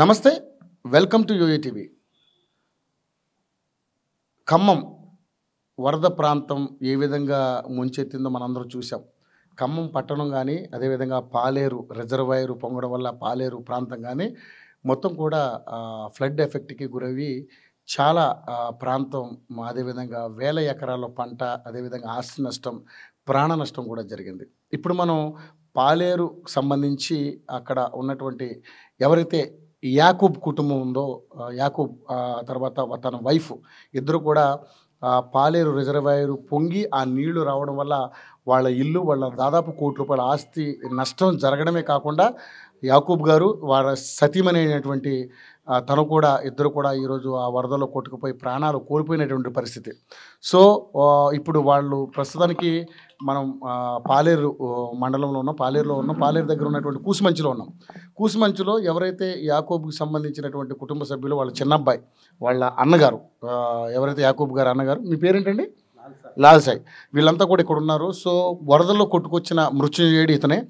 నమస్తే, welcome to యూఏటీవీ. Khammam వరద ప్రాంతం ఏ విధంగా ముంచెత్తిందో మనందరం చూసాం. ఖమ్మం పట్టణం కానీ, అదేవిధంగా పాలేరు రిజర్వాయర్ పొంగడం వల్ల పాలేరు ప్రాంతం కానీ మొత్తం కూడా ఫ్లడ్ ఎఫెక్ట్కి గురవి చాలా ప్రాంతం, అదేవిధంగా వేల ఎకరాల పంట, అదేవిధంగా ఆస్తి నష్టం, ప్రాణ నష్టం కూడా జరిగింది. ఇప్పుడు మనం పాలేరు సంబంధించి అక్కడ ఉన్నటువంటి ఎవరైతే యాకూబ్ కుటుంబం ఉందో, యాకూబ్ తర్వాత తన వైఫ్ ఇద్దరు కూడా పాలేరు రిజర్వాయర్ పొంగి ఆ నీళ్లు రావడం వల్ల వాళ్ళ ఇల్లు, వాళ్ళ దాదాపు ₹1,00,00,000 ఆస్తి నష్టం జరగడమే కాకుండా యాకూబ్ గారు వాళ్ళ సతీమణి అయినటువంటి తను కూడా ఇద్దరు కూడా ఈరోజు ఆ వరదలో కొట్టుకుపోయి ప్రాణాలు కోల్పోయినటువంటి పరిస్థితి. సో ఇప్పుడు వాళ్ళు ప్రస్తుతానికి మనం పాలేరు మండలంలో ఉన్నాం, పాలేరులో ఉన్నాం. పాలేరు దగ్గర ఉన్నటువంటి కూసుమంచిలో ఉన్నాం. కూసుమంచిలో ఎవరైతే యాకూబ్కి సంబంధించినటువంటి కుటుంబ సభ్యులు, వాళ్ళ చిన్నబ్బాయి, వాళ్ళ అన్నగారు, ఎవరైతే యాకూబ్ గారు అన్నగారు, మీ పేరేంటండి? లాల్ సాయి. వీళ్ళంతా కూడా ఇక్కడ ఉన్నారు. సో వరదల్లో కొట్టుకొచ్చిన మృత్యుంజయుడు ఇతనే.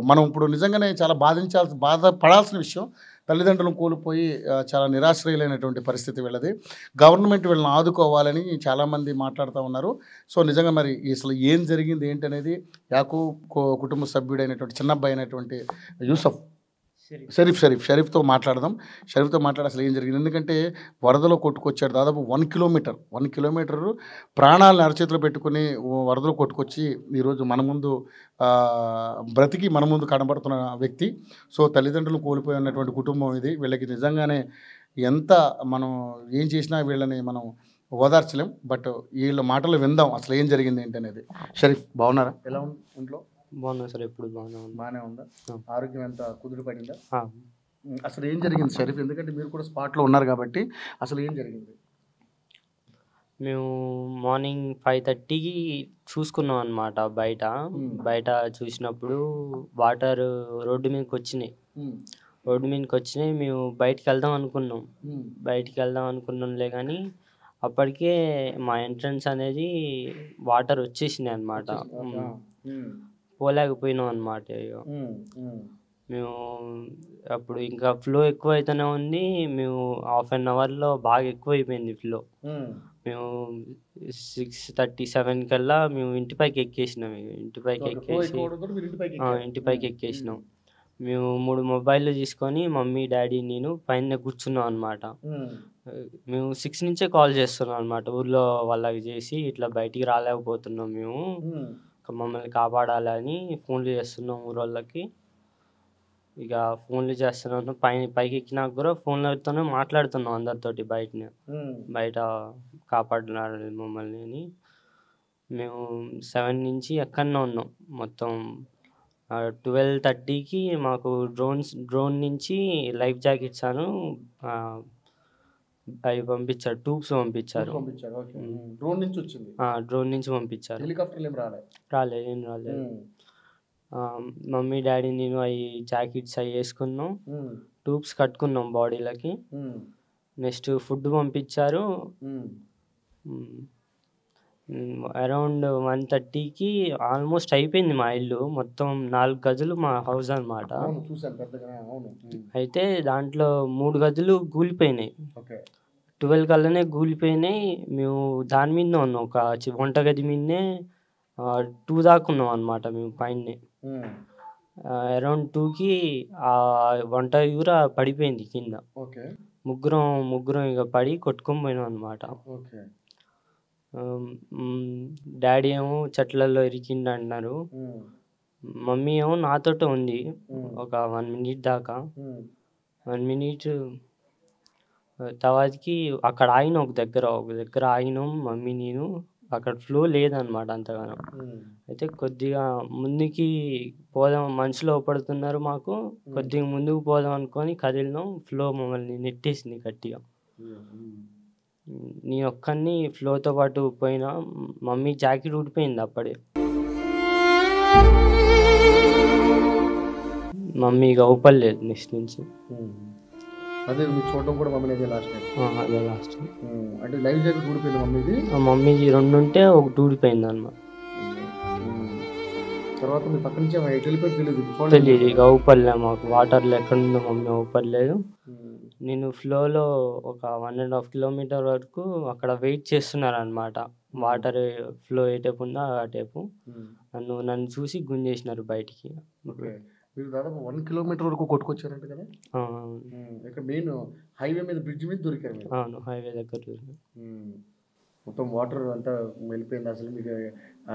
మనం ఇప్పుడు నిజంగానే చాలా బాధపడాల్సిన విషయం. తల్లిదండ్రులను కోల్పోయి చాలా నిరాశ్రయులైనటువంటి పరిస్థితి వీళ్ళది. గవర్నమెంట్ వీళ్ళని ఆదుకోవాలని చాలామంది మాట్లాడుతూ ఉన్నారు. సో నిజంగా మరి అసలు ఏం జరిగింది ఏంటనేది యాకూబ్ కుటుంబ సభ్యుడైనటువంటి చిన్నబ్బాయి అయినటువంటి యూసఫ్ షరీఫ్తో మాట్లాడదాం. షరీఫ్తో మాట్లాడి అసలు ఏం జరిగింది. ఎందుకంటే వరదలో కొట్టుకొచ్చాడు. దాదాపు 1 కిలోమీటర్ ప్రాణాలను అరచేతిలో పెట్టుకుని వరదలో కొట్టుకొచ్చి ఈరోజు మన ముందు బ్రతికి మన ముందు కనబడుతున్న వ్యక్తి. సో తల్లిదండ్రులు కోల్పోయి ఉన్నటువంటి కుటుంబం ఇది. వీళ్ళకి నిజంగానే ఎంత మనం ఏం చేసినా వీళ్ళని మనం ఓదార్చలేం. బట్ వీళ్ళ మాటలు విందాం అసలు ఏం జరిగింది ఏంటనేది. షరీఫ్ బాగున్నారా? ఎలా ఉంది ఇంట్లో? బాగున్నా సార్. ఎప్పుడు బాగానే ఉందా? ఆరోగ్యం ఎంత కుదురు పడిందా? అసలు ఏం జరిగింది షరీఫ్? ఎందుకంటే మీరు కూడా స్పాట్లో ఉన్నారు కాబట్టి అసలు ఏం జరిగింది? మేము మార్నింగ్ 5:30కి చూసుకున్నాం అనమాట. బయట చూసినప్పుడు వాటర్ రోడ్డు మీదకి వచ్చినాయి. మేము బయటికి వెళ్దాం అనుకున్నాంలే కానీ అప్పటికే మా ఎంట్రన్స్ అనేది వాటర్ వచ్చేసినాయి అనమాట. పోలేకపోయినాం అనమాట. మేము అప్పుడు ఇంకా ఫ్లో ఎక్కువ అయితేనే ఉంది. మేము ½ అన్ అవర్లో బాగా ఎక్కువైపోయింది ఫ్లో. మేము 6:37 కల్లా మేము ఇంటిపైకి ఎక్కేసినాం. ఇంటిపైకి ఎక్కేసినాం. మేము 3 మొబైల్లు తీసుకొని మమ్మీ, డాడీ, నేను పైన కూర్చున్నాం అనమాట. మేము 6 నుంచే కాల్ చేస్తున్నాం అనమాట. ఊర్లో వాళ్ళకి చేసి ఇట్లా బయటికి రాలేకపోతున్నాం, మేము మమ్మల్ని కాపాడాలని ఫోన్లు చేస్తున్నాం ఊరోళ్ళకి. ఇక ఫోన్లు చేస్తున్నాను. పైకి ఎక్కినాక కూడా ఫోన్లతోనే మాట్లాడుతున్నాం అందరితోటి బయట కాపాడాలి మమ్మల్ని అని. మేము 7 నుంచి ఎక్కడనే ఉన్నాం. మొత్తం 12:30కి మాకు డ్రోన్ నుంచి లైఫ్ జాకెట్స్ అవి పంపించారు, ట్యూబ్స్ పంపించారు. డ్రోన్ నుంచి పంపించారు. రాలేదు. మమ్మీ, డాడీ, నేను అవి జాకెట్స్ అవి వేసుకున్నాం, ట్యూబ్స్ కట్టుకున్నాం బాడీలకి. నెక్స్ట్ ఫుడ్ పంపించారు. అరౌండ్ 1:30కి ఆల్మోస్ట్ అయిపోయింది మా ఇల్లు. మొత్తం 4 గదులు మా హౌస్ అనమాట. అయితే దాంట్లో 3 గదులు కూలిపోయినాయి. 12 కల్లానే కూలిపోయినాయి. మేము దాని మీదనే ఉన్నాం, ఒక వంటగది మీదనే 2 దాకా ఉన్నాం అనమాట మేము పైనే. అరౌండ్ 2కి ఆ వంట కూడా పడిపోయింది కింద. ముగ్గురం ఇక పడి కొట్టుకొని పోయినాం అనమాట. డాడీ ఏమో చెట్లలో ఇరికిండి అంటున్నారు. మమ్మీ ఏమో నాతోటే ఉంది ఒక 1 మినిట్ దాకా. 1 మినిట్ తర్వాతకి అక్కడ ఆగినాం, ఒక దగ్గర ఆగినాం మమ్మీ, నేను. అక్కడ ఫ్లో లేదనమాట అంతగానో. అయితే కొద్దిగా ముందుకి పోదాం, మనుషులు పడుతున్నారు మాకు, కొద్దిగా ముందుకు పోదాం అనుకొని కదిలినాం. ఫ్లో మమ్మల్ని నెట్టేసింది గట్టిగా. నేను ఒక్కడిని ఫ్లోతో పాటు పోయినా. మమ్మీ జాకెట్ ఊడిపోయింది అప్పుడే. మమ్మీ ఇక ఊపలేదు నెక్స్ట్ నుంచి. అదే మీరు చూడడం కూడా మమ్మీ అదే లాస్ట్. అంటే లైఫ్ జాకెట్ ఊడిపోయింది మమ్మీది. మమ్మీది 2 ఉంటే ఒకటి ఊడిపోయింది అన్నమాట. తర్వాత మీ పక్క నుంచి ఎటు వెళ్ళిపోయి తెలియదు తెలియదు, ఇక ఊపర్లే, మాకు వాటర్లో ఎక్కడుందో మమ్మీ ఊపర్లేదు. నేను ఫ్లోలో ఒక 1.5 కిలోమీటర్ వరకు అక్కడ వెయిట్ చేస్తున్నారనమాట. వాటర్ ఫ్లో ఏటేపు ఉందో అటేపు నన్ను చూసి గుంజేసినారు బయటికి. మీరు దాదాపు 1 కిలోమీటర్ వరకు కొట్టుకొచ్చారంట కదా? ఇక్కడ మెయిన్ హైవే మీద బ్రిడ్జ్ మీద దొరికారు. అవును, హైవే దగ్గర మొత్తం వాటర్ అంతా వెళ్ళిపోయింది. అసలు మీకు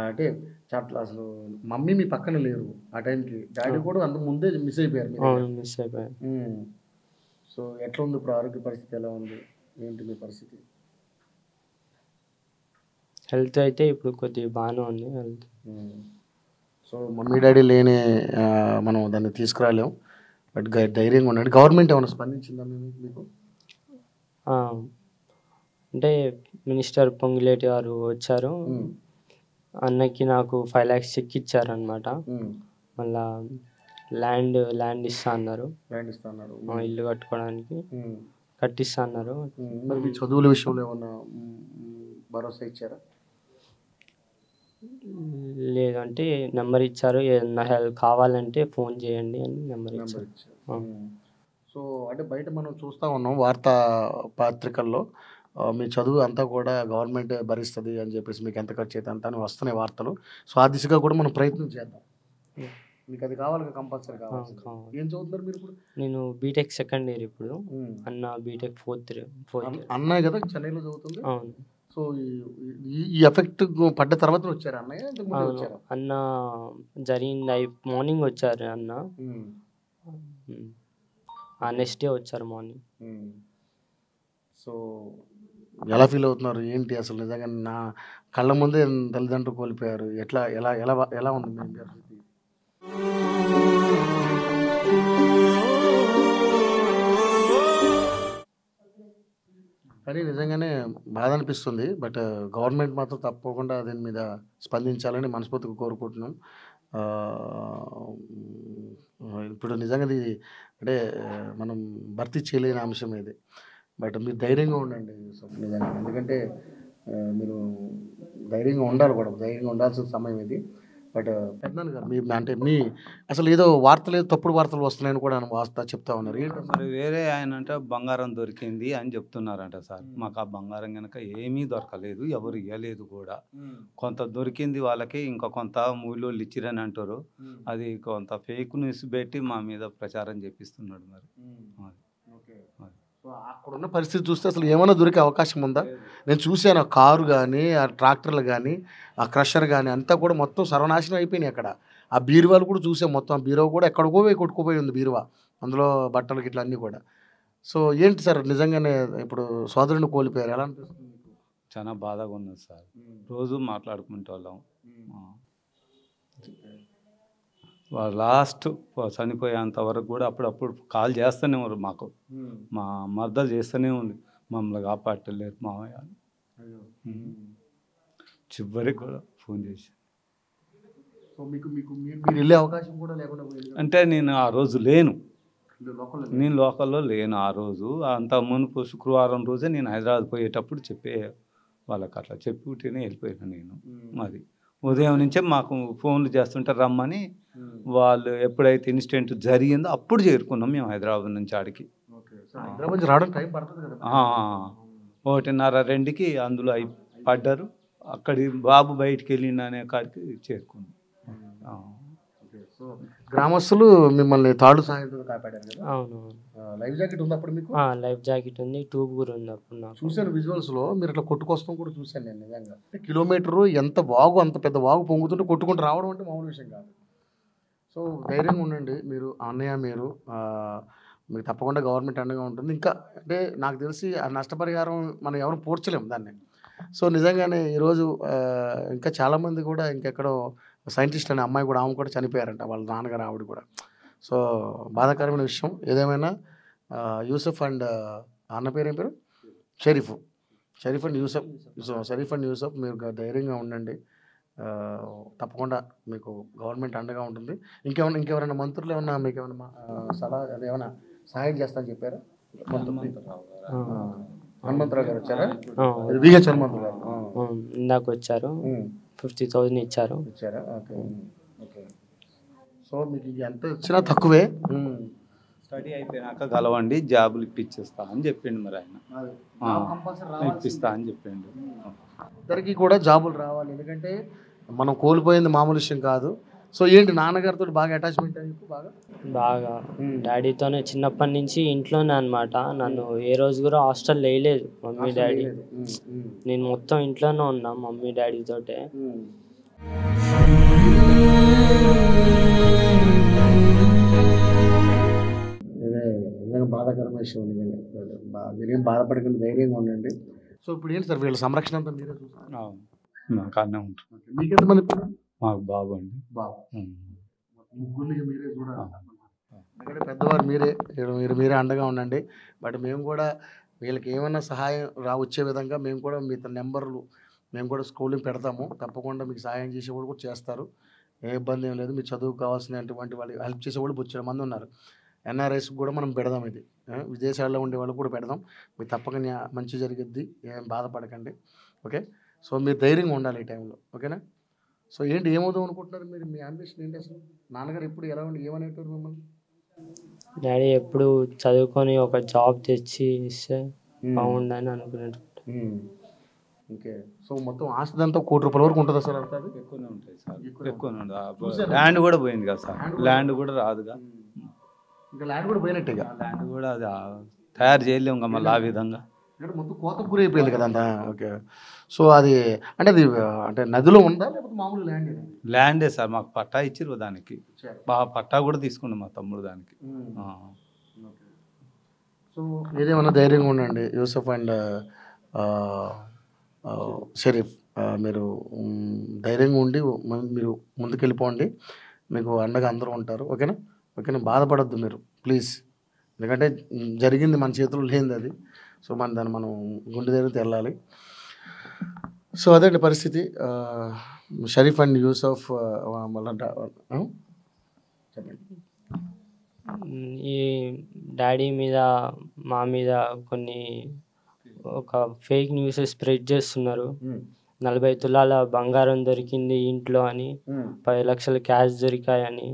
అంటే చాట్ల అసలు మమ్మీ మీ పక్కన లేరు ఆ టైంకి, డాడీ కూడా అంతకు ముందే మిస్ అయిపోయారు. మిస్ అయిపోయారు. సో ఎట్లా ఉంది ఇప్పుడు ఆరోగ్య పరిస్థితి, ఎలా ఉంది, ఏంటి మీ పరిస్థితి? హెల్త్ అయితే ఇప్పుడు కొద్దిగా బాగానే ఉంది హెల్త్. సో మమ్మీ డాడీ లేని మనం దాన్ని తీసుకురాలేం, బట్ ధైర్యంగా ఉండండి. గవర్నమెంట్ ఏమైనా స్పందించిందా మీకు? అంటే మినిస్టర్ పొంగులేటి గారు వచ్చారు, అన్నకి నాకు 5 lakhs చెక్ ఇచ్చారనమాట. మళ్ళా ల్యాండ్ ఇస్తా అన్నారు, ఇల్లు కట్టుకోవడానికి కట్టిస్తా అన్నారు. మరి మీ చదువుల విషయంలో ఏమన్నా భరోసా ఇచ్చారా? లేదంటే నెంబర్ ఇచ్చారు, ఏదన్నా హెల్ప్ కావాలంటే ఫోన్ చేయండి అని నెంబర్ ఇచ్చారు. సో అంటే బయట మనం చూస్తూ ఉన్నాం వార్తా పత్రికల్లో మీ చదువు అంతా కూడా గవర్నమెంట్ భరిస్తుంది అని చెప్పేసి, మీకు ఎంత ఖర్చు అయితే అంత అని వస్తున్నాయి వార్తలు. సో ఆ దిశగా కూడా మనం ప్రయత్నం చేద్దాం. మీకు అది కావాలి, కంపల్సరీ కావాలి. ఏం చదువుతున్నారు మీరు ఇప్పుడు? నేను బీటెక్ సెకండ్ ఇయర్ ఇప్పుడు, అన్న బీటెక్ ఫోర్త్. అన్నయ్య కదా చెన్నైలో చదువుతుంది? అవును. సో ఈ ఎఫెక్ట్ పడ్డ తర్వాత వచ్చారు అన్నయ్య? అన్న జరిగింది మార్నింగ్ వచ్చారు అన్న, నెక్స్ట్ డే వచ్చారు మార్నింగ్. సో ఎలా ఫీల్ అవుతున్నారు, ఏంటి అసలు? నిజంగా నా కళ్ళ ముందే తల్లిదండ్రులు కోల్పోయారు, ఎట్లా ఎలా ఎలా ఎలా ఉంది మీ పరిస్థితి? కానీ నిజంగానే బాధ అనిపిస్తుంది, బట్ గవర్నమెంట్ మాత్రం తప్పకుండా దీని మీద స్పందించాలని మనస్ఫూర్తిగా కోరుకుంటున్నాం. ఇప్పుడు నిజంగా ఇది అంటే మనం భర్తీ చేయలేని అంశం ఇది, బట్ మీరు ధైర్యంగా ఉండండి నిజంగా. ఎందుకంటే మీరు ధైర్యంగా ఉండాలి కూడా, ధైర్యంగా ఉండాల్సిన సమయం ఇది. బట్ పెద్దనాన్న గారు మీ అంటే మీ అసలు ఏదో వార్తలు ఏదో తప్పుడు వార్తలు వస్తున్నాయని కూడా వార్త చెప్తా ఉన్నారు. మరి వేరే ఆయన అంటే బంగారం దొరికింది అని చెప్తున్నారంట సార్. మాకు ఆ బంగారం కనుక ఏమీ దొరకలేదు, ఎవరు ఇవ్వలేదు కూడా. కొంత దొరికింది వాళ్ళకి, ఇంకా కొంత మూలోళ్ళు ఇచ్చిరని అంటారు. అది కొంత ఫేక్ న్యూస్ పెట్టి మా మీద ప్రచారం చేపిస్తున్నాడు. మరి అక్కడున్న పరిస్థితి చూస్తే అసలు ఏమైనా దొరికే అవకాశం ఉందా? నేను చూశాను ఆ కారు కానీ, ఆ ట్రాక్టర్లు కానీ, ఆ క్రషర్ కానీ అంతా కూడా మొత్తం సర్వనాశనం అయిపోయినాయి. అక్కడ ఆ బీరువాలు కూడా చూసాం, మొత్తం ఆ బీరువా కూడా ఎక్కడికో పోయి కొట్టుకుపోయి ఉంది బీరువా, అందులో బట్టలు గిట్ల అన్నీ కూడా. సో ఏంటి సార్ నిజంగానే ఇప్పుడు సోదరుని కోల్పోయారు, ఎలా అనిపిస్తుంది? చాలా బాధగా ఉన్నది సార్, రోజు మాట్లాడుకుంటే వాళ్ళం. లాస్ట్ చనిపోయేంత వరకు కూడా అప్పుడప్పుడు కాల్ చేస్తూనే ఉన్నారు మాకు, మా మర్దలు చేస్తూనే ఉంది, మమ్మల్ని కాపాడలేరు మామయ్య. చివరికి కూడా ఫోన్ చేసి మీరు వెళ్ళే అవకాశం కూడా లేకుండా అంటే నేను ఆ రోజు లేను, నేను లోకల్లో లేను ఆ రోజు. అంత మునుపు శుక్రవారం రోజే నేను హైదరాబాద్ పోయేటప్పుడు చెప్పే వాళ్ళకి అట్లా చెప్పి ఉంటేనే వెళ్ళిపోయాను నేను. అది ఉదయం నుంచే మాకు ఫోన్లు చేస్తుంటే రమ్మని, వాళ్ళు ఎప్పుడైతే ఇన్సిడెంట్ జరిగిందో అప్పుడు చేరుకున్నాం మేము హైదరాబాద్ నుంచి ఆడికి. 1:30-2కి అందులో పడ్డారు. అక్కడి బాబు బయటికి వెళ్ళిందనే కాడికి చేరుకున్నాం. గ్రామస్తులు మిమ్మల్ని తాడు సాయంతో కాపాడారు కదా? అవును. లైఫ్ జాకెట్ ఉంది అప్పుడు మీకు? లైఫ్ జాకెట్ ఉంది, ట్యూబ్ కూడా ఉంది. అప్పుడు నాకు చూశాను విజువల్స్లో, మీరు ఇట్లా కొట్టుకొస్తాం కూడా చూశాను నేను. నిజంగా కిలోమీటరు ఎంత వాగు, అంత పెద్ద వాగు పొంగుతుంటే కొట్టుకుంటూ రావడం అంటే మామూలు విషయం కాదు. సో ధైర్యంగా ఉండండి మీరు, అన్నయ్య మీరు. మీకు తప్పకుండా గవర్నమెంట్ అండగా ఉంటుంది. ఇంకా అంటే నాకు తెలిసి ఆ నష్టపరిహారం మనం ఎవరు పూడ్చలేము దాన్ని. సో నిజంగానే ఈరోజు ఇంకా చాలామంది కూడా ఇంకెక్కడో సైంటిస్ట్ అనే అమ్మాయి కూడా, ఆమె కూడా చనిపోయారంట, వాళ్ళ నాన్నగారు ఆవిడ కూడా. సో బాధాకరమైన విషయం. ఏదేమైనా యూసఫ్ అండ్ అన్న పేరు ఏం పేరు? షరీఫ్ అండ్ యూసఫ్ మీరు ధైర్యంగా ఉండండి. తప్పకుండా మీకు గవర్నమెంట్ అండగా ఉంటుంది. ఇంకెవరైనా మంత్రులు ఏమన్నా మీకు ఏమన్నా సలహా ఏమైనా సహాయం చేస్తానని చెప్పారా? హనుమంతరావు గారు వచ్చారా? విహెచ్ హనుమంతరావు గారు ఇందాక వచ్చారు, 50,000 ఇచ్చారు. ఓకే. సో మీకు ఎంత వచ్చినా తక్కువే. స్టడీ అయిపోయినాక కలవండి, జాబులు ఇప్పించేస్తా అని చెప్పిండు మరి ఆయన. ఇప్పిస్తా అని చెప్పిండు. ఇద్దరికి కూడా జాబులు రావాలి, ఎందుకంటే మనం కోల్పోయింది మామూలు విషయం కాదు. సో ఏంటి నాన్నగారితో బాగా అటాచ్మెంట్ అయ్యి బాగా బాగా డాడీతోనే చిన్నప్పటి నుంచి ఇంట్లోనే అనమాట. నన్ను ఏ రోజు కూడా హాస్టల్ వేయలేదు మమ్మీ డాడీ. నేను మొత్తం ఇంట్లోనే ఉన్నా మమ్మీ డాడీతోటే. బాధాకరమైన విషయం మీరేం బాధపడకుండా ధైర్యంగా ఉండండి. సో ఇప్పుడు ఏంటి సార్ వీళ్ళ సంరక్షణ అంతా మీరే చూస్తారు? నాకనే ఉంటుంది. మీకు ఎంతమంది? మాకు బాబు అండి. బాబు ముగ్గురిని మీరే చూడాలి, ఎందుకంటే పెద్దవారు మీరే అండగా ఉండండి. బట్ మేము కూడా వీళ్ళకి ఏమైనా సహాయం వచ్చే విధంగా మేము కూడా మీ నెంబర్లు మేము కూడా స్కూలింగ్ పెడతాము. తప్పకుండా మీకు సహాయం చేసేవాళ్ళు కూడా చేస్తారు, ఏ ఇబ్బంది ఏం లేదు. మీరు చదువు కావాల్సినటువంటి వాళ్ళు హెల్ప్ చేసేవాళ్ళు బొచ్చిన మంది ఉన్నారు. ఎన్ఆర్ఐస్ కూడా మనం పెడదాం, ఇది విదేశాల్లో ఉండే వాళ్ళు కూడా పెడదాం. మీకు తప్పకుండా మంచి జరిగిద్ది, ఏం బాధపడకండి. ఓకే, సో మీరు ధైర్యంగా ఉండాలి ఈ టైంలో. ఓకేనా? సో ఏంటి ఏమవుదాం అనుకుంటున్నారు మీరు? మీ అంబిషన్ ఏంటి అసలు? నాన్నగారు ఎప్పుడు ఎలా ఉండి ఏమనేటారు మిమ్మల్ని? డాడీ ఎప్పుడు చదువుకొని ఒక జాబ్ తెచ్చి ఇస్తే బాగుండని అనుకున్నాడు. ఓకే, సో మొత్తం ఆస్తి అంతా ₹1,00,00,000 వరకు ఉంటుంది సార్? అంతా ఎక్కువనే ఉంటాయి సార్, ఎక్కువనే ఉంటుంది. ల్యాండ్ కూడా పోయింది కదా సార్, ల్యాండ్ కూడా రాదుగా. ఇంకా ల్యాండ్ కూడా పోయినట్టేగా. ల్యాండ్ కూడా అది తయారు చేయలేము ఇంకా మళ్ళీ ఆ విధంగా. మొత్తం కోతకు గురి అయిపోయింది కదా అంతా. ఓకే, సో అది అంటే నదిలో ఉందా లేకపోతే మామూలు ల్యాండ్? ల్యాండే సార్, మాకు పట్టా ఇచ్చిర్రు దానికి. పట్టా కూడా తీసుకుండు మా తమ్ముడు దానికి. సో ఏదేమన్నా ధైర్యంగా ఉండండి యూసఫ్ అండ్ షరీఫ్. మీరు ధైర్యంగా ఉండి మీరు ముందుకెళ్ళిపోండి, మీకు అండగా అందరూ ఉంటారు. ఓకేనా? ఓకేనా, బాధపడద్దు మీరు ప్లీజ్, ఎందుకంటే జరిగింది మన చేతుల్లో లేనిది అది. సో దాన్ని మనం గుండె ధైర్యంతో వెళ్ళాలి. సో అదండి పరిస్థితి. షరీఫ్ అండ్ యూసఫ్ చెప్పండి. ఈ డాడీ మీద మా మీద ఒక ఫేక్ న్యూస్ స్ప్రెడ్ చేస్తున్నారు. 40 తులాల బంగారం దొరికింది ఇంట్లో అని, 10 లక్షల క్యాష్ దొరికాయని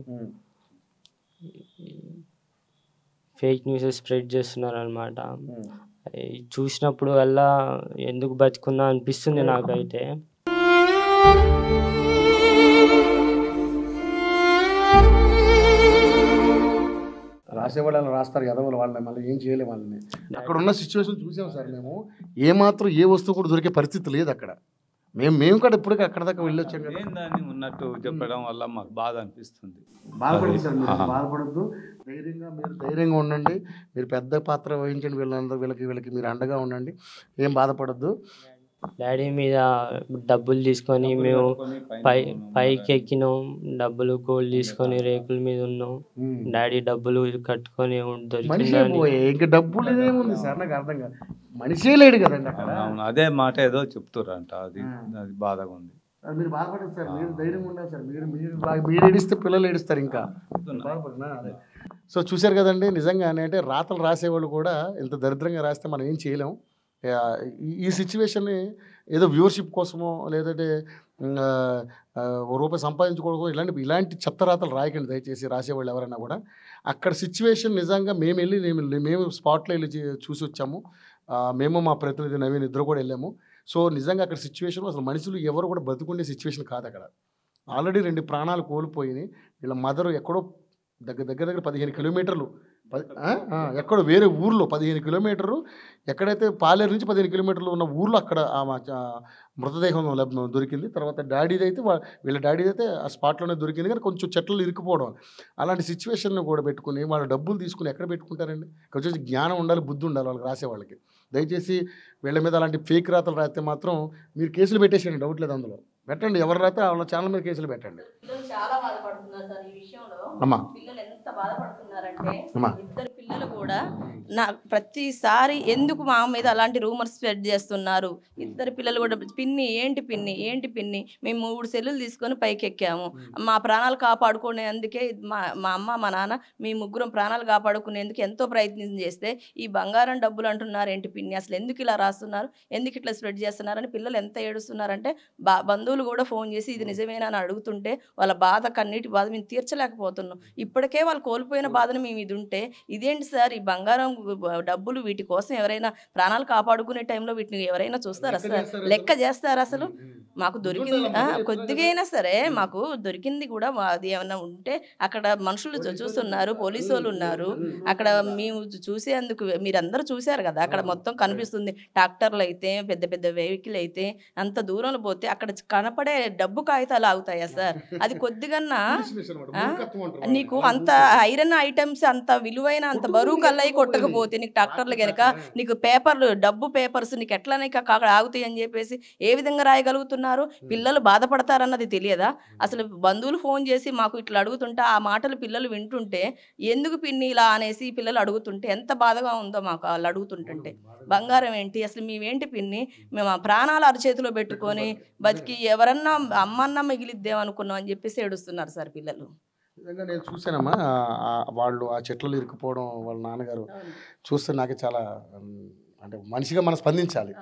ఫేక్ న్యూస్ స్ప్రెడ్ చేస్తున్నారు అనమాట. చూసినప్పుడు వల్ల ఎందుకు బతుకున్నా అనిపిస్తుంది నాకైతే. రాసేవాళ్ళు అలా రాస్తారు కదా, వాళ్ళని మళ్ళీ ఏం చేయలేము. వాళ్ళని అక్కడ ఉన్న సిచ్యువేషన్ చూసాం సార్ మేము. ఏమాత్రం ఏ వస్తువు కూడా దొరికే పరిస్థితి లేదు అక్కడ. మేము కూడా ఇప్పటికీ అక్కడ దాకా వెళ్ళొచ్చాం కదా. దాన్ని ఉన్నట్టు చెప్పడం వల్ల మాకు బాధ అనిపిస్తుంది. బాధపడదు సార్, మీరు బాధపడద్దు, మీరు ధైర్యంగా ఉండండి. మీరు పెద్ద పాత్ర వహించండి, వీళ్ళకి మీరు అండగా ఉండండి, ఏం బాధపడద్దు. డాడీ మీద డబ్బులు తీసుకొని మేము పైకి ఎక్కినాం, డబ్బులు గోల్డ్ తీసుకొని రేకుల మీద ఉన్నాం. డాడీ డబ్బులు కట్టుకొని ఇంకా డబ్బులు ఏముంది సార్, నాకు అర్థం కాదు. మనిషే లేడు కదండి అక్కడ. అదే మాట ఏదో చెప్తుర్రంట, అది బాధగా ఉంది. మీరు బాధపడదు సార్, మీరు ధైర్యంగా ఉండాలి సార్. మీరు ఏడిస్తే పిల్లలు ఏడుస్తారు ఇంకా. అదే, సో చూశారు కదండి. నిజంగానే అంటే రాతలు రాసేవాళ్ళు కూడా ఇంత దరిద్రంగా రాస్తే మనం ఏం చేయలేం. ఈ సిచ్యువేషన్ని ఏదో వ్యూవర్షిప్ కోసమో లేదంటే రూపాయి సంపాదించుకోవడం ఇలాంటి చెత్త రాతలు రాయకండి దయచేసి. రాసేవాళ్ళు ఎవరైనా కూడా అక్కడ సిచ్యువేషన్ నిజంగా మేము స్పాట్లో వెళ్ళి చూసి వచ్చాము. మేము మా ప్రతినిధి నవీన్ ఇద్దరు కూడా వెళ్ళాము. సో నిజంగా అక్కడ సిచ్యువేషన్ అసలు మనుషులు ఎవరు కూడా బతుకుండే సిచ్యువేషన్ కాదు అక్కడ. ఆల్రెడీ 2 ప్రాణాలు కోల్పోయి వీళ్ళ మదరు ఎక్కడో దగ్గర 15 కిలోమీటర్లు ఎక్కడో వేరే ఊర్లో 15 కిలోమీటర్లు, ఎక్కడైతే పాలేరు నుంచి 15 కిలోమీటర్లు ఉన్న ఊర్లో అక్కడ మృతదేహం దొరికింది. తర్వాత వీళ్ళ డాడీది అయితే ఆ స్పాట్లోనే దొరికింది, కానీ కొంచెం చెట్లు ఇరుక్కుపోవడం. అలాంటి సిచ్యువేషన్ను కూడా పెట్టుకుని వాళ్ళు డబ్బులు తీసుకుని ఎక్కడ పెట్టుకుంటారండి? కొంచెం జ్ఞానం ఉండాలి, బుద్ధి ఉండాలి వాళ్ళకి, రాసేవాళ్ళకి. దయచేసి వీళ్ళ మీద అలాంటి ఫేక్ రాతలు రాస్తే మాత్రం మీరు కేసులు పెట్టేసేయండి, డౌట్ లేదు అందులో. పెట్టండి, ఎవరు రాస్తే వాళ్ళ ఛానల్ మీద కేసులు పెట్టండి. చాలా బాధపడుతున్నారు సార్ ఈ విషయంలో. అమ్మా పిల్లలు ఎంత బాధపడుతున్నారంటే, ఇద్దరు పిల్లలు కూడా నా ప్రతిసారి ఎందుకు మా మీద అలాంటి రూమర్స్ స్ప్రెడ్ చేస్తున్నారు. ఇద్దరు పిల్లలు కూడా పిన్ని ఏంటి పిన్ని ఏంటి పిన్ని, మేము 3 సెల్లులు తీసుకొని పైకి ఎక్కాము, మా ప్రాణాలు కాపాడుకునేందుకే మా అమ్మ మా నాన్న మీ ముగ్గురం ప్రాణాలు కాపాడుకునేందుకు ఎంతో ప్రయత్నం చేస్తే ఈ బంగారం డబ్బులు అంటున్నారు ఏంటి పిన్ని, అసలు ఎందుకు ఇలా రాస్తున్నారు, ఎందుకు ఇట్లా స్ప్రెడ్ చేస్తున్నారని పిల్లలు ఎంత ఏడుస్తున్నారంటే బంధువులు కూడా ఫోన్ చేసి ఇది నిజమేనా అని అడుగుతుంటే వాళ్ళ బాధ కన్నీటి బాధ మేము తీర్చలేకపోతున్నాం. ఇప్పటికే వాళ్ళు కోల్పోయిన బాధను మేము ఇది ఉంటే ఇదేంటి సార్ ఈ బంగారం డబ్బులు వీటి కోసం ఎవరైనా ప్రాణాలు కాపాడుకునే టైంలో వీటిని ఎవరైనా చూస్తారా సార్, లెక్క చేస్తారా అసలు? మాకు దొరికింది కొద్దిగా అయినా సరే మాకు దొరికింది కూడా అది ఏమైనా ఉంటే అక్కడ మనుషులు చూస్తున్నారు, పోలీసు వాళ్ళు ఉన్నారు అక్కడ, మేము చూసేందుకు మీరందరూ చూశారు కదా అక్కడ మొత్తం కనిపిస్తుంది. ట్రాక్టర్లు అయితే పెద్ద పెద్ద వెహికల్ అయితే అంత దూరంలో పోతే అక్కడ కనపడే డబ్బు కాగితాలు ఆగుతాయా సార్? అది కొద్దిగన్నా నీకు అంత ఐరన్ ఐటమ్స్ అంత విలువైన అంత బరువు కల్లయి కొట్టకపోతే నీకు ట్రాక్టర్లు కనుక నీకు పేపర్లు డబ్బు పేపర్స్ నీకు ఎట్లా అక్కడ ఆగుతాయి అని చెప్పేసి ఏ విధంగా రాయగలుగుతున్నారు? పిల్లలు బాధపడతారన్నది తెలియదా? అసలు బంధువులు ఫోన్ చేసి మాకు ఇట్లా అడుగుతుంటే ఆ మాటలు పిల్లలు వింటుంటే ఎందుకు పిన్ని ఇలా అనేసి పిల్లలు అడుగుతుంటే ఎంత బాధగా ఉందో మాకు వాళ్ళు అడుగుతుంటుంటే. బంగారం ఏంటి అసలు మేమేంటి పిన్ని, మేము ఆ ప్రాణాలు అరచేతిలో పెట్టుకొని బతికి ఎవరన్నా అమ్మన్నా మిగిలిద్దేమనుకున్నాం అని చెప్పేసి ఏడుస్తున్నారు సార్ పిల్లలు. నిజంగా నేను చూసానమ్మా వాళ్ళు ఆ చెట్లలో ఇరుక్కుపోవడం వాళ్ళ నాన్నగారు చూస్తే నాకు చాలా అంటే మనిషిగా మనం స్పందించాలి.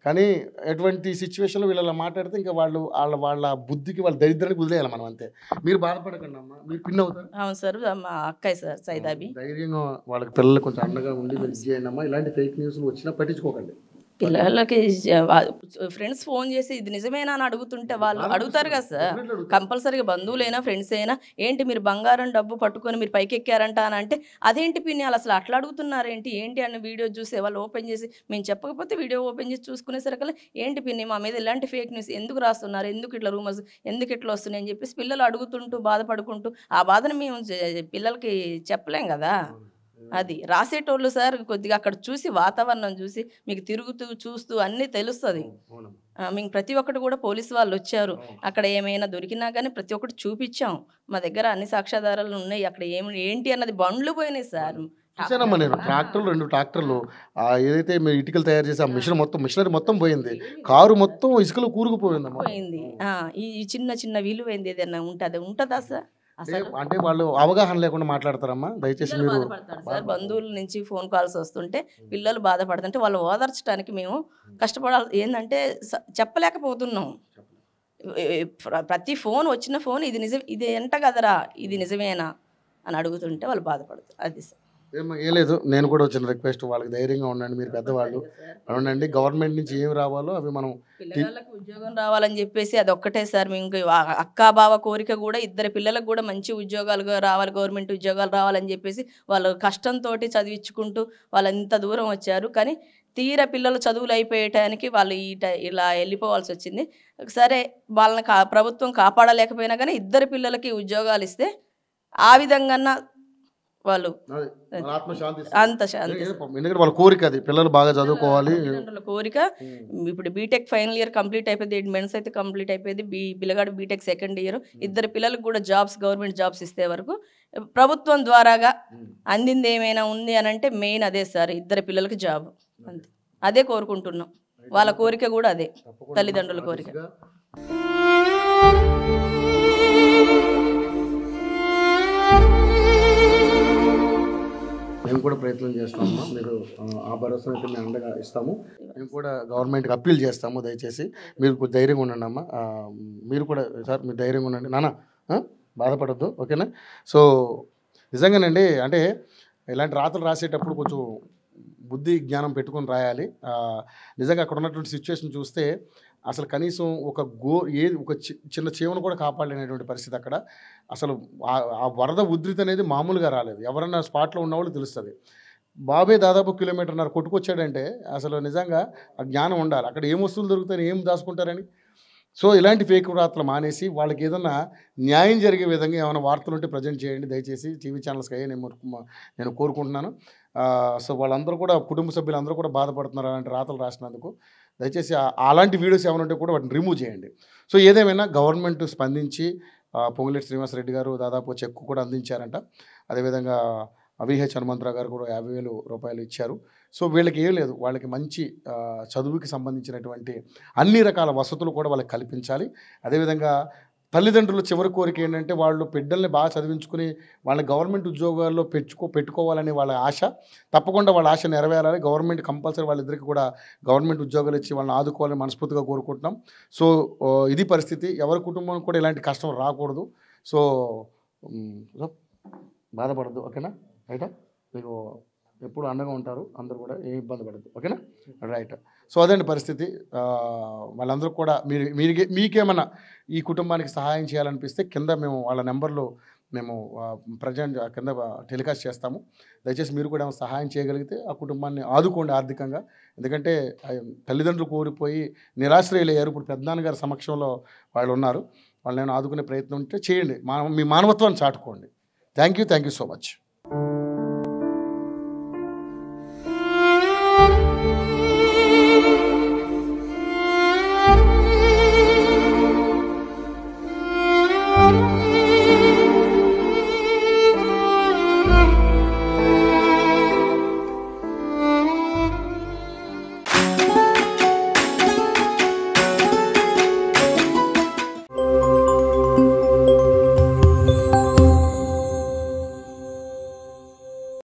కానీ ఎటువంటి సిచ్యువేషన్లో వీళ్ళ మాట్లాడితే ఇంకా వాళ్ళ బుద్ధికి వాళ్ళ దరిద్రానికి వదిలేయాలి మనం అంతే. మీరు బాధపడకండి అమ్మా, మీరు పిన్ అవుతారు. అవును సార్, మా అక్కయ్య సార్ సైదాబి. ధైర్యంగా వాళ్ళకి పిల్లలు కొంచెం అండగా ఉండి చేయండి అమ్మా. ఇలాంటి ఫేక్ న్యూస్లు వచ్చినా పట్టించుకోకండి. పిల్లలకి ఫ్రెండ్స్ ఫోన్ చేసి ఇది నిజమేనా అని అడుగుతుంటే వాళ్ళు అడుగుతారు కదా సార్, కంపల్సరీగా బంధువులైనా ఫ్రెండ్స్ అయినా ఏంటి మీరు బంగారం డబ్బు పట్టుకొని మీరు పైకి ఎక్కారంట అని అంటే అదేంటి పిన్ని అసలు అట్లా అడుగుతున్నారు ఏంటి అని వీడియో చూసే వాళ్ళు ఓపెన్ చేసి మేము చెప్పకపోతే వీడియో ఓపెన్ చేసి చూసుకునేసరికి ఏంటి పిన్ని మా మీద ఇలాంటి ఫేక్ న్యూస్ ఎందుకు రాస్తున్నారు, ఎందుకు ఇట్లా రూమర్స్ ఎందుకు ఇట్లా వస్తున్నాయి అని చెప్పేసి పిల్లలు అడుగుతుంటూ బాధపడుకుంటూ ఆ బాధను మేము పిల్లలకి చెప్పలేం కదా. అది రాసేటోళ్ళు సార్ కొద్దిగా అక్కడ చూసి వాతావరణం చూసి మీకు తిరుగుతూ చూస్తూ అన్నీ తెలుస్తుంది. మేము ప్రతి ఒక్కటి కూడా పోలీసు వాళ్ళు వచ్చారు, అక్కడ ఏమైనా దొరికినా కానీ ప్రతి ఒక్కటి చూపించాం, మా దగ్గర అన్ని సాక్ష్యాధారాలు ఉన్నాయి, అక్కడ ఏంటి అన్నది బండ్లు పోయినాయి సార్. చూసానమ్మా నేను ట్రాక్టర్లు 2 ట్రాక్టర్లు ఏదైతే మీరు ఇటుకలు తయారు చేసి ఆ మిషనరీ మొత్తం పోయింది, కారు మొత్తం ఇసుకలో కూరుకుపోయిందమ్మా. పోయింది. ఈ చిన్న చిన్న విలువైంది ఏదైనా ఉంటుందా సార్? అంటే వాళ్ళు అవగాహన లేకుండా మాట్లాడతారమ్మా. దయచేసి మీరు సార్ బంధువుల నుంచి ఫోన్ కాల్స్ వస్తుంటే పిల్లలు బాధపడుతుంటే వాళ్ళు ఓదార్చడానికి మేము కష్టపడాలి. ఏంటంటే చెప్పలేకపోతున్నాం. ప్రతి ఫోన్ వచ్చిన ఫోన్ ఇది నిజం ఇది ఎంట కదరా ఇది నిజమేనా అని అడుగుతుంటే వాళ్ళు బాధపడుతారు. అది సార్ ఏం లేదు, నేను కూడా వచ్చిన రిక్వెస్ట్ వాళ్ళకి ధైర్యంగా ఉండండి, మీరు పెద్దవాళ్ళు ఉండండి. గవర్నమెంట్ నుంచి ఏమి రావాలో అవి మనం పిల్లలకు ఉద్యోగం రావాలని చెప్పేసి అది ఒక్కటే సార్. మేము అక్కా బావ కోరిక కూడా ఇద్దరు పిల్లలకు కూడా మంచి ఉద్యోగాలు రావాలి, గవర్నమెంట్ ఉద్యోగాలు రావాలని చెప్పేసి వాళ్ళు కష్టంతో చదివించుకుంటూ వాళ్ళు ఇంత దూరం వచ్చారు. కానీ తీరా పిల్లలు చదువులు అయిపోయేటానికి వాళ్ళు ఇలా వెళ్ళిపోవాల్సి వచ్చింది. సరే వాళ్ళని ప్రభుత్వం కాపాడలేకపోయినా కానీ ఇద్దరు పిల్లలకి ఉద్యోగాలు ఇస్తే ఆ విధంగా వాళ్ళు అంత శాంతి. ఎందుకంటే వాళ్ళ కోరిక అది, పిల్లలు బాగా చదువుకోవాలి కోరిక. ఇప్పుడు బీటెక్ ఫైనల్ ఇయర్ కంప్లీట్ అయిపోయింది, మెన్స్ అయితే కంప్లీట్ అయిపోయింది, పిల్లగాడు బీటెక్ సెకండ్ ఇయర్. ఇద్దరు పిల్లలకు కూడా జాబ్స్ గవర్నమెంట్ జాబ్స్ ఇస్తే వరకు ప్రభుత్వం ద్వారాగా అందింది ఏమైనా ఉంది అని అంటే మెయిన్ అదే సార్, ఇద్దరు పిల్లలకి జాబ్ అంతే. అదే కోరుకుంటున్నాం, వాళ్ళ కోరిక కూడా అదే, తల్లిదండ్రుల కోరిక. మేము కూడా ప్రయత్నం చేస్తామమ్మా, మీరు ఆ భరోసా అయితే మేము అండగా ఇస్తాము. మేము కూడా గవర్నమెంట్కి అప్పీల్ చేస్తాము, దయచేసి మీరు ధైర్యంగా ఉండండి అమ్మా. మీరు కూడా సార్ మీరు ధైర్యంగా ఉండండి నాన్న, బాధపడద్దు, ఓకేనా? సో నిజంగానండి, అంటే ఇలాంటి రాతలు రాసేటప్పుడు కొంచెం బుద్ధి జ్ఞానం పెట్టుకొని రాయాలి. నిజంగా అక్కడ ఉన్నటువంటి సిచ్యువేషన్ చూస్తే అసలు కనీసం ఒక చిన్న చీమను కూడా కాపాడలేనటువంటి పరిస్థితి అక్కడ. అసలు ఆ వరద ఉధృతి అనేది మామూలుగా రాలేదు, ఎవరన్నా స్పాట్లో ఉన్నవాళ్ళు తెలుస్తుంది. బాబే దాదాపు 1.5 కిలోమీటర్ కొట్టుకొచ్చాడంటే అసలు నిజంగా ఆ జ్ఞానం ఉండాలి. అక్కడ ఏం వస్తువులు దొరుకుతాయని ఏం దాచుకుంటారని. సో ఇలాంటి ఫేక్ వార్తలు మానేసి వాళ్ళకి ఏదన్నా న్యాయం జరిగే విధంగా ఏమైనా వార్తలు ఉంటే ప్రజెంట్ చేయండి దయచేసి టీవీ ఛానల్స్కి అయ్యే నేను కోరుకుంటున్నాను. సో వాళ్ళందరూ కూడా కుటుంబ సభ్యులందరూ కూడా బాధపడుతున్నారు అలాంటి రాతలు రాసినందుకు. దయచేసి అలాంటి వీడియోస్ ఏమైనా ఉంటే కూడా వాటిని రిమూవ్ చేయండి. సో ఏదేమైనా గవర్నమెంట్ స్పందించి పొంగులేటి శ్రీనివాసరెడ్డి గారు దాదాపు చెక్కు కూడా అందించారంట. అదేవిధంగా విహెచ్ హనుమంతరావు గారు కూడా 50,000 రూపాయలు ఇచ్చారు. సో వీళ్ళకి ఏం లేదు, వాళ్ళకి మంచి చదువుకి సంబంధించినటువంటి అన్ని రకాల వసతులు కూడా వాళ్ళకి కల్పించాలి. అదేవిధంగా తల్లిదండ్రుల చివరి కోరిక ఏంటంటే వాళ్ళు బిడ్డల్ని బాగా చదివించుకుని వాళ్ళని గవర్నమెంట్ ఉద్యోగాల్లో పెట్టుకోవాలని వాళ్ళ ఆశ. తప్పకుండా వాళ్ళ ఆశ నెరవేరాలి. గవర్నమెంట్ కంపల్సరీ వాళ్ళిద్దరికి కూడా గవర్నమెంట్ ఉద్యోగాలు ఇచ్చి వాళ్ళని ఆదుకోవాలని మనస్ఫూర్తిగా కోరుకుంటున్నాం. సో ఇది పరిస్థితి. ఎవరి కుటుంబం కూడా ఇలాంటి కష్టం రాకూడదు. సో బాధపడద్దు, ఓకేనా? రైటా? మీకు ఎప్పుడు అండగా ఉంటారు అందరూ కూడా, ఏ ఇబ్బంది పడద్దు, ఓకేనా? రైట్. సో అదండి పరిస్థితి. వాళ్ళందరూ కూడా మీకేమన్నా ఈ కుటుంబానికి సహాయం చేయాలనిపిస్తే కింద మేము వాళ్ళ నెంబర్లు మేము ప్రజెంట్ కింద టెలికాస్ట్ చేస్తాము. దయచేసి మీరు కూడా సహాయం చేయగలిగితే ఆ కుటుంబాన్ని ఆదుకోండి ఆర్థికంగా. ఎందుకంటే తల్లిదండ్రులు కోల్పోయి నిరాశ్రయులయ్యారు. ఇప్పుడు పెద్దనాన్నగారి సమక్షంలో వాళ్ళు ఉన్నారు. వాళ్ళని ఆదుకునే ప్రయత్నం ఉంటే చేయండి. మీ మానవత్వాన్ని చాటుకోండి. Thank you so much.